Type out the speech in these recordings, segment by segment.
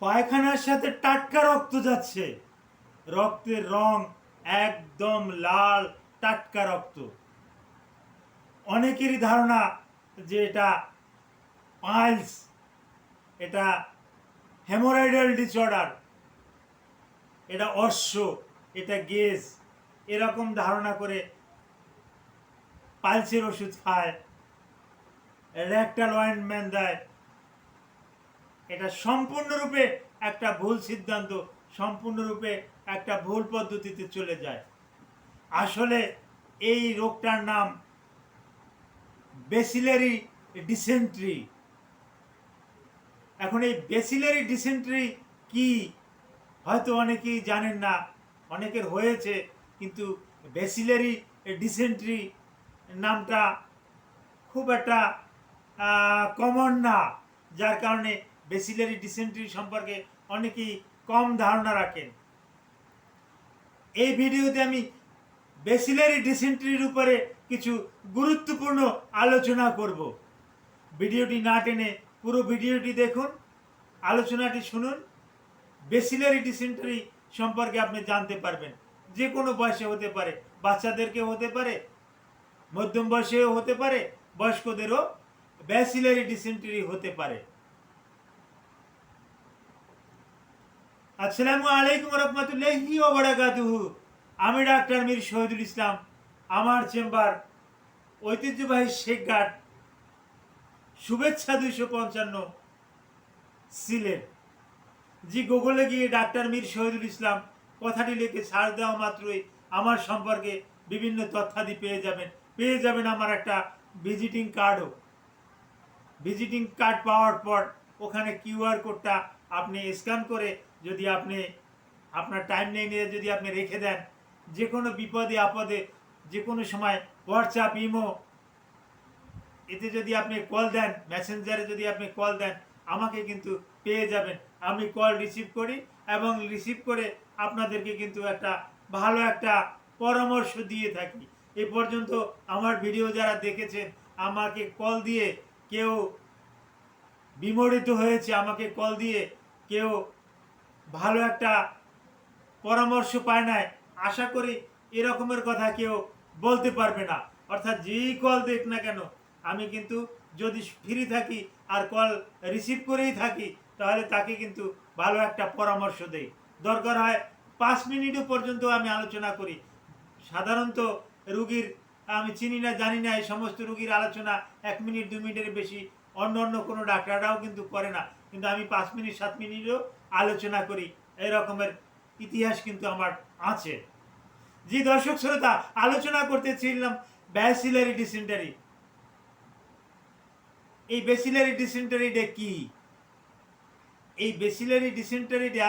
পায়খানার সাথে টাটকা রক্ত যাচ্ছে, রক্তের রং একদম লাল, টাটকা রক্ত। অনেকেরই ধারণা যে এটা পাইলস, এটা হেমোরয়েডাল ডিসঅর্ডার, এটা অশ্ব, এটা গেজ, এরকম ধারণা করে পাইলসের ওষুধ খায়, রেকটাল অয়েন্টমেন্ট দেয়। এটা সম্পূর্ণরূপে একটা ভুল সিদ্ধান্ত, সম্পূর্ণরূপে একটা ভুল পদ্ধতিতে চলে যায়। আসলে এই রোগটার নাম বেসিলারি ডিসেন্ট্রি। এখন এই বেসিলারি ডিসেন্ট্রি কি হয়তো অনেকেই জানেন না, অনেকের হয়েছে, কিন্তু বেসিলারি ডিসেন্ট্রি নামটা খুব একটা কমন না, যার কারণে বেসিলারি ডিসেন্ট্রি সম্পর্কে অনেকেই কম ধারণা রাখেন। এই ভিডিওতে আমি বেসিলারি ডিসেন্ট্রির উপরে কিছু গুরুত্বপূর্ণ আলোচনা করব। ভিডিওটি না টেনে পুরো ভিডিওটি দেখুন, আলোচনাটি শুনুন। বেসিলারি ডিসেন্ট্রি সম্পর্কে আপনি জানতে পারবেন। যে কোনো বয়সে হতে পারে, বাচ্চাদেরকেও হতে পারে, মধ্যম বয়সেও হতে পারে, বয়স্কদেরও বেসিলারি ডিসেন্ট্রি হতে পারে। আসসালামু আলাইকুম রহমতুল্লাহি ওয়া বারাকাতুহু। আমি ডাক্তার মীর শহীদুল ইসলাম। আমার চেম্বার ঐতিহ্যবাহী শেখঘাট, শুভেচ্ছা 255, সিলেট। জি গুগলে গিয়ে ডাক্তার মীর শহীদুল ইসলাম কথাটি লিখে সার্চ দেওয়া মাত্রই আমার সম্পর্কে বিভিন্ন তথ্যাদি পেয়ে যাবেন আমার একটা ভিজিটিং কার্ডও। ভিজিটিং কার্ড পাওয়ার পর ওখানে কিউআর কোডটা আপনি স্ক্যান করে যদি আপনি আপনার টাইম নিয়ে যদি আপনি রেখে দেন, যে কোনো বিপদে আপদে যে কোনো সময় হোয়াটসঅ্যাপ, ইমো এতে যদি আপনি কল দেন, মেসেঞ্জারে যদি আপনি কল দেন, আমাকে কিন্তু পেয়ে যাবেন। আমি কল রিসিভ করি এবং রিসিভ করে আপনাদেরকে কিন্তু একটা ভালো একটা পরামর্শ দিয়ে থাকি। এ পর্যন্ত আমার ভিডিও যারা দেখেছেন, আমাকে কল দিয়ে কেউ বিমোহিত হয়েছে, আমাকে কল দিয়ে কেউ ভালো একটা পরামর্শ পায় নাই। আশা করি এরকমের কথা কেউ বলতে পারবে না। অর্থাৎ যেই কল দেখ না কেন, আমি কিন্তু যদি ফ্রি থাকি আর কল রিসিভ করেই থাকি, তাহলে তাকে কিন্তু ভালো একটা পরামর্শ দেই। দরকার হয় 5 মিনিটও পর্যন্ত আমি আলোচনা করি। সাধারণত রুগীর আমি চিনি না, জানি না, এই সমস্ত রুগীর আলোচনা 1 মিনিট 2 মিনিটের বেশি অন্য কোনো ডাক্তাররাও কিন্তু করে না, কিন্তু আমি 5 মিনিট 7 মিনিটও আলোচনা করি। এই রকমের ইতিহাস কিন্তু আমার আছে। জি দর্শক শ্রোতা, আলোচনা করতেছিলাম ব্যাসিলারি ডিসেন্টারি। এই ব্যাসিলারি ডিসেন্টারিটা কি? এই ব্যাসিলারি ডিসেন্টারিটা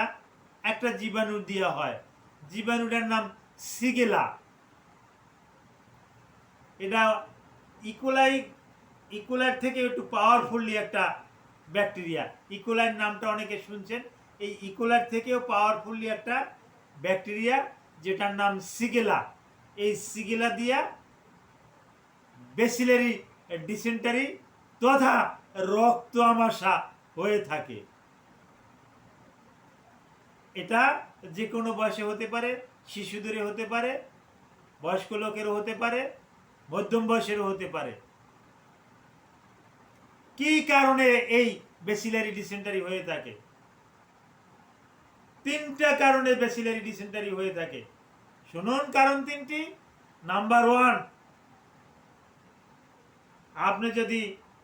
একটা জীবাণু দেওয়া হয়, জীবাণুটার নাম সিগেলা। এটা ইকোলাইর থেকে একটু পাওয়ারফুলি একটা ব্যাকটেরিয়া। ইকোলাইর নামটা অনেকে শুনছেন, এই ইকোলাইর থেকেও পাওয়ারফুলি একটা ব্যাকটেরিয়া, যেটার নাম সিগেলা। এই সিগেলা দিয়া ব্যাসিলারি ডিসেন্টারি তথা রক্ত আমাশা হয়ে থাকে। এটা যে কোনো বয়সে হতে পারে, শিশুদেরও হতে পারে, বয়স্ক লোকেরও হতে পারে, মধ্যম বয়সেরও হতে পারে। কি কারণে এই ব্যাসিলারি ডিসেন্টারি হয়ে থাকে? 3টা কারণে ব্যাসিলারি ডিসেন্টারি হয়ে থাকে। শুনুন কারণ 3টি। নাম্বার 1, আপনি যদি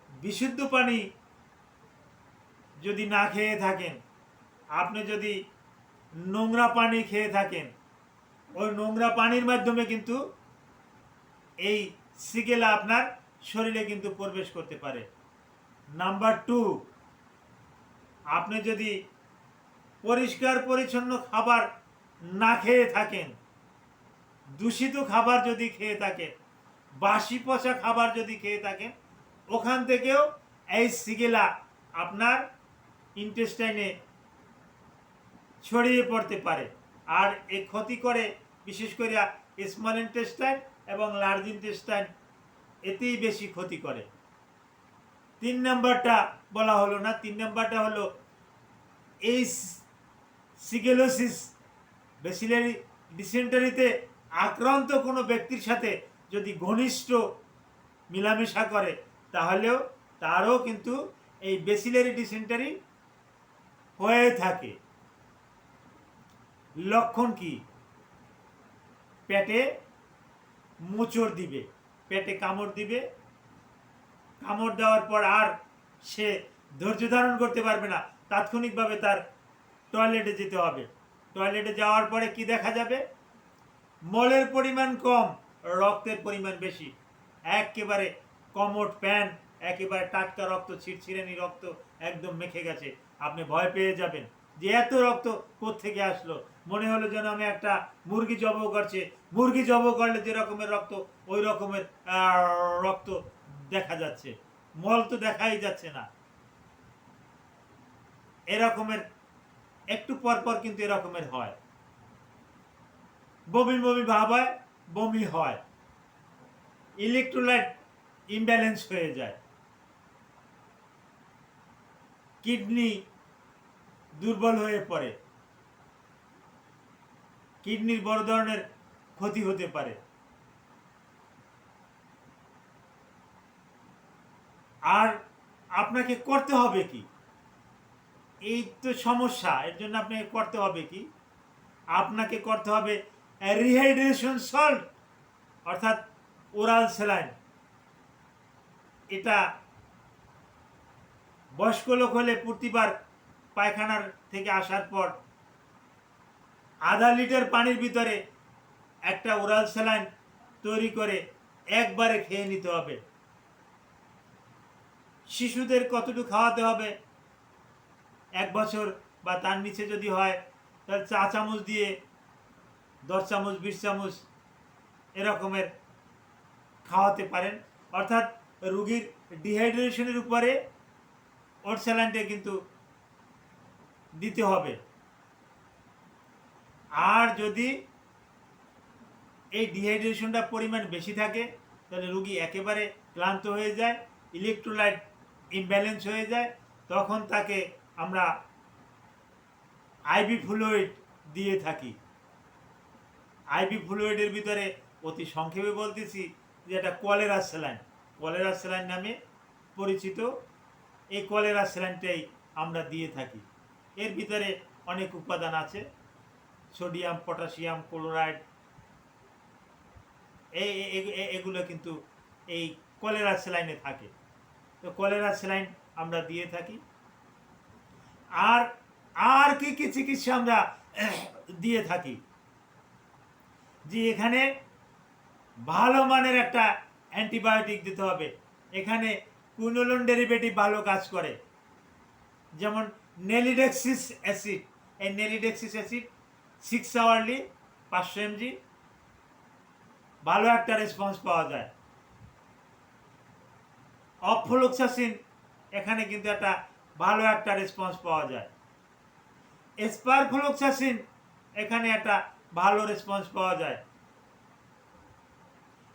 বিশুদ্ধ পানি যদি না খেয়ে থাকেন, আপনি যদি নোংরা পানি খেয়ে থাকেন, ওই নোংরা পানির মাধ্যমে কিন্তু এই সিগেলা আপনার শরীরে কিন্তু প্রবেশ করতে পারে। নাম্বার 2, আপনি যদি পরিষ্কার পরিচ্ছন্ন খাবার না খেয়ে থাকেন, দূষিত খাবার যদি খেয়ে থাকেন, বাসি পচা খাবার যদি খেয়ে থাকেন, ওখান থেকেও এই সিগেলা আপনার ইন্টেস্টাইনে ছড়িয়ে পড়তে পারে। আর এই ক্ষতি করে বিশেষ করে স্মল ইন্টেস্টাইন এবং লার্জ ইন্টেস্টাইন, এতেই বেশি ক্ষতি করে। 3 নাম্বারটা বলা হলো না। 3 নাম্বারটা হলো এই সিগেলোসিস বেসিলারি ডিসেন্টারিতে আক্রান্ত কোনো ব্যক্তির সাথে যদি ঘনিষ্ঠ মেলামেশা করে তাহলেও তারও কিন্তু এই বেসিলারি ডিসেন্টারি হয়ে থাকে। লক্ষণ কি? পেটে মোচড় দিবে, পেটে কামড় দিবে, কামড় দেওয়ার পর আর সে ধৈর্য ধারণ করতে পারবে না, তাৎক্ষণিকভাবে তার টয়লেটে যেতে হবে। টয়লেটে যাওয়ার পরে কি দেখা যাবে? মলের পরিমাণ কম, রক্তের পরিমাণ বেশি, একেবারে কমোট প্যান্ট, একেবারে টাটকা রক্ত, ছিটছিড়ানি রক্ত একদম মেখে গেছে। আপনি ভয় পেয়ে যাবেন যে এত রক্ত কোত্থেকে আসলো। মনে হলো যেন আমি একটা মুরগি জবাই করছে, মুরগি জবাই করলে যে রকমের রক্ত, ওই রকমের রক্ত দেখা যাচ্ছে, মল তো দেখাই যাচ্ছে না। এরকমের একটু পর পর কিন্তু এরকমের হয়, বমি বমি ভাব হয়, বমি হয়, ইলেকট্রোলাইট ইমব্যালেন্স হয়ে যায়, কিডনি দুর্বল হয়ে পড়ে, কিডনির বড় ধরনের ক্ষতি হতে পারে। আর আপনাকে করতে হবে কি? এই তো সমস্যা, এর জন্য আপনাকে করতে হবে কি? আপনাকে করতে হবে রিহাইড্রেশন সল্ট, অর্থাৎ ওরাল স্যালাইন। এটা বয়স্ক লোক হলে প্রতিবার পায়খানার থেকে আসার পর আধা লিটার পানির ভিতরে একটা ওরাল স্যালাইন তৈরি করে একবারে খেয়ে নিতে হবে। শিশুদের কতটুকু খাওয়াতে হবে? 1 বছর বা তার নিচে যদি হয় তাহলে 4 চামচ দিয়ে 10 চামচ 20 চামচ এরকমের খাওয়াতে পারেন। অর্থাৎ রুগীর ডিহাইড্রেশনের উপরে ওর স্যালাইনটা কিন্তু দিতে হবে। আর যদি এই ডিহাইড্রেশনটা পরিমাণ বেশি থাকে তাহলে রুগী একেবারে ক্লান্ত হয়ে যায়, ইলেকট্রোলাইট ইমব্যালেন্স হয়ে যায়, তখন তাকে আমরা আইভি ফ্লুইড দিয়ে থাকি। আইভি ফ্লুইডের ভিতরে অতি সংক্ষেপে বলতেছি যে এটা কলেরা স্যালাইন, কলেরা স্যালাইন নামে পরিচিত। এই কলেরা স্যালাইনটাই আমরা দিয়ে থাকি। এর ভিতরে অনেক উপাদান আছে, সোডিয়াম, পটাশিয়াম, ক্লোরাইড, এগুলো কিন্তু এই কলেরা স্যালাইনে থাকে। তো কলেরা স্যালাইন আমরা দিয়ে থাকি। আর আর কি কি চিকিৎসা আমরা দিয়ে থাকি? যে এখানে ভালো মানের একটা অ্যান্টিবায়োটিক দিতে হবে। এখানে কুইনোলোন ডেরিভেটিভ ভালো কাজ করে, যেমন নেলিডেক্সিস অ্যাসিড। এই নেলিডেক্সিস অ্যাসিড 6 আওয়ারলি 500 mg, ভালো একটা রেসপন্স পাওয়া যায়। অফ্লোক্সাসিন, এখানে কিন্তু একটা ভালো একটা রেসপন্স পাওয়া যায়। এসপারফ্লোক্সাসিন, এখানে একটা ভালো রেসপন্স পাওয়া যায়।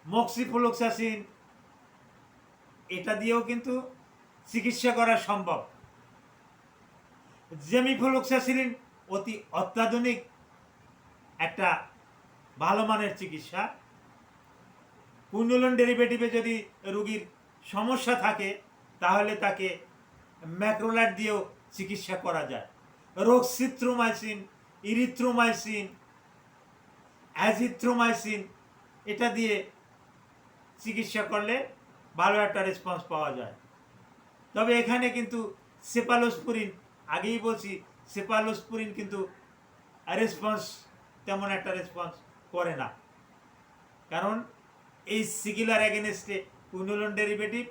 মক্সিফ্লোক্সাসিন, এটা দিয়েও কিন্তু চিকিৎসা করা সম্ভব। জেমিফ্লোক্সাসিন অতি অত্যাধুনিক একটা ভালো মানের চিকিৎসা। কুইনোলোন ডেরিভেটিভে যদি রোগীর সমস্যা থাকে তাহলে তাকে ম্যাক্রোলাইট দিয়েও চিকিৎসা করা যায়। রোগসিথ্রোমাইসিন, ইরিথ্রোমাইসিন, অ্যাজিথ্রোমাইসিন, এটা দিয়ে চিকিৎসা করলে ভালো একটা রেসপন্স পাওয়া যায়। তবে এখানে কিন্তু সেপালোস্পুরিন, আগেই বলছি সেপালোস্পুরিন কিন্তু রেসপন্স, তেমন একটা রেসপন্স করে না। কারণ এই সিগুলার অ্যাগেনিস্টে কুইনোলোন ডেরিভেটিভ,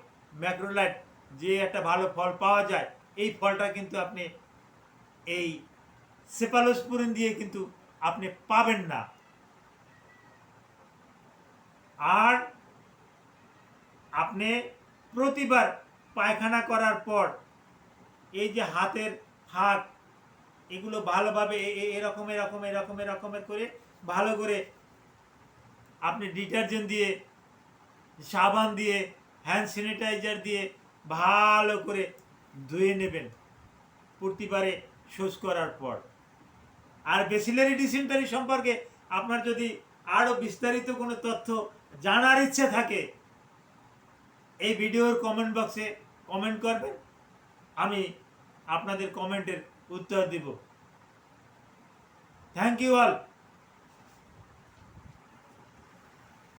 ম্যাক্রোলাইট যে একটা ভালো ফল পাওয়া যায়, এই ফলটা কিন্তু আপনি এই সেপালোস্পুরিন দিয়ে কিন্তু আপনি পাবেন না। আর আপনি প্রতিবার পায়খানা করার পর এই যে হাতের হাত, এগুলো ভালোভাবে এরকম এরকম এরকম এরকমের করে ভালো করে আপনি ডিটারজেন্ট দিয়ে, সাবান দিয়ে, হ্যান্ড স্যানিটাইজার দিয়ে ভালো করে ধুয়ে নেবেন। প্রতিবারে শোষ করার পর। আর বেসিলারি ডিসেন্টারি সম্পর্কে আপনার যদি আরও বিস্তারিত কোনো তথ্য জানার ইচ্ছে থাকে, এই ভিডিওর কমেন্ট বক্সে কমেন্ট করবেন, আমি আপনাদের কমেন্টের উত্তর দিব। Thank you all.